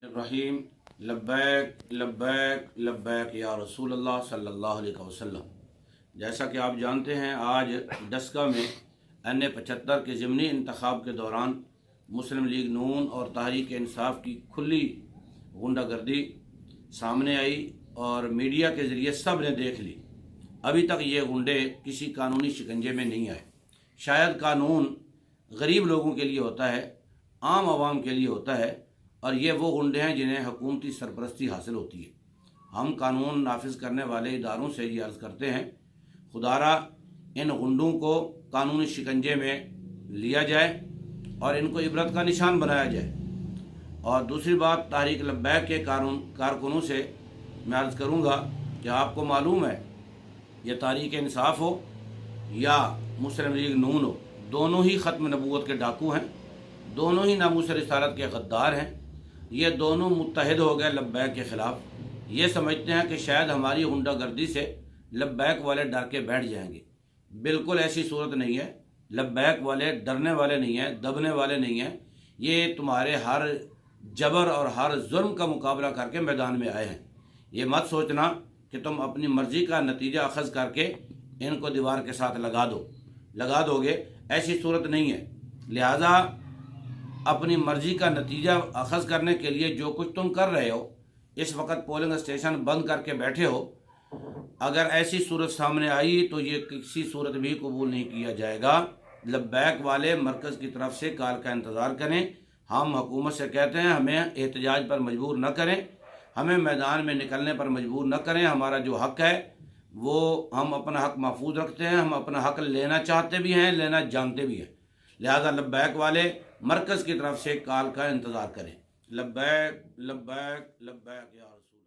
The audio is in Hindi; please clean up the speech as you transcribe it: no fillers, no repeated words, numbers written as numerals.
रहीम। लब्बैक लब्बैक लब्बैक या रसूल अल्लाह सल्लल्लाहु अलैहि वसल्लम। जैसा कि आप जानते हैं, आज डस्का में NA-75 के ज़िमनी इंतखाब के दौरान मुस्लिम लीग नून और तहरीक इंसाफ की खुली गुंडागर्दी सामने आई और मीडिया के ज़रिए सब ने देख ली। अभी तक ये गुंडे किसी कानूनी शिकंजे में नहीं आए। शायद कानून गरीब लोगों के लिए होता है, आम आवाम के लिए होता है, और ये वो गुंडे हैं जिन्हें हुकूमती सरपरस्ती हासिल होती है। हम कानून नाफिज करने वाले इदारों से ये अर्ज़ करते हैं, खुदारा इन गुंडों को कानूनी शिकंजे में लिया जाए और इनको इबरत का निशान बनाया जाए। और दूसरी बात, तहरीक लब्बैक के कारकुनों से मैं अर्ज़ करूँगा कि आपको मालूम है, ये तहरीक इंसाफ हो या मुस्लिम लीग नून हो, दोनों ही ख़त्म नबूवत के डाकू हैं, दोनों ही नामूस रिसालत के गद्दार हैं। ये दोनों मुत्तहिद हो गए लब्बैक के ख़िलाफ़। ये समझते हैं कि शायद हमारी गुंडागर्दी से लब्बैक वाले डर के बैठ जाएंगे। बिल्कुल ऐसी सूरत नहीं है। लब्बैक वाले डरने वाले नहीं हैं, दबने वाले नहीं हैं। ये तुम्हारे हर जबर और हर जुल्म का मुकाबला करके मैदान में आए हैं। ये मत सोचना कि तुम अपनी मर्ज़ी का नतीजा अखज़ करके इनको दीवार के साथ लगा दोगे। ऐसी सूरत नहीं है। लिहाजा अपनी मर्ज़ी का नतीजा अखज़ करने के लिए जो कुछ तुम कर रहे हो, इस वक्त पोलिंग स्टेशन बंद करके बैठे हो, अगर ऐसी सूरत सामने आई तो ये किसी सूरत भी कबूल नहीं किया जाएगा। लब्बैक वाले मरकज़ की तरफ से कॉल का इंतज़ार करें। हम हुकूमत से कहते हैं, हमें एहतजाज पर मजबूर न करें, हमें मैदान में निकलने पर मजबूर न करें। हमारा जो हक़ है वो हम अपना हक़ महफूज रखते हैं, हम अपना हक़ लेना चाहते भी हैं, लेना जानते भी हैं। लिहाजा लब्बैक वाले मरकज़ की तरफ से कॉल का इंतज़ार करें। लब्बैक लब्बैक लब्बैक या रसूल।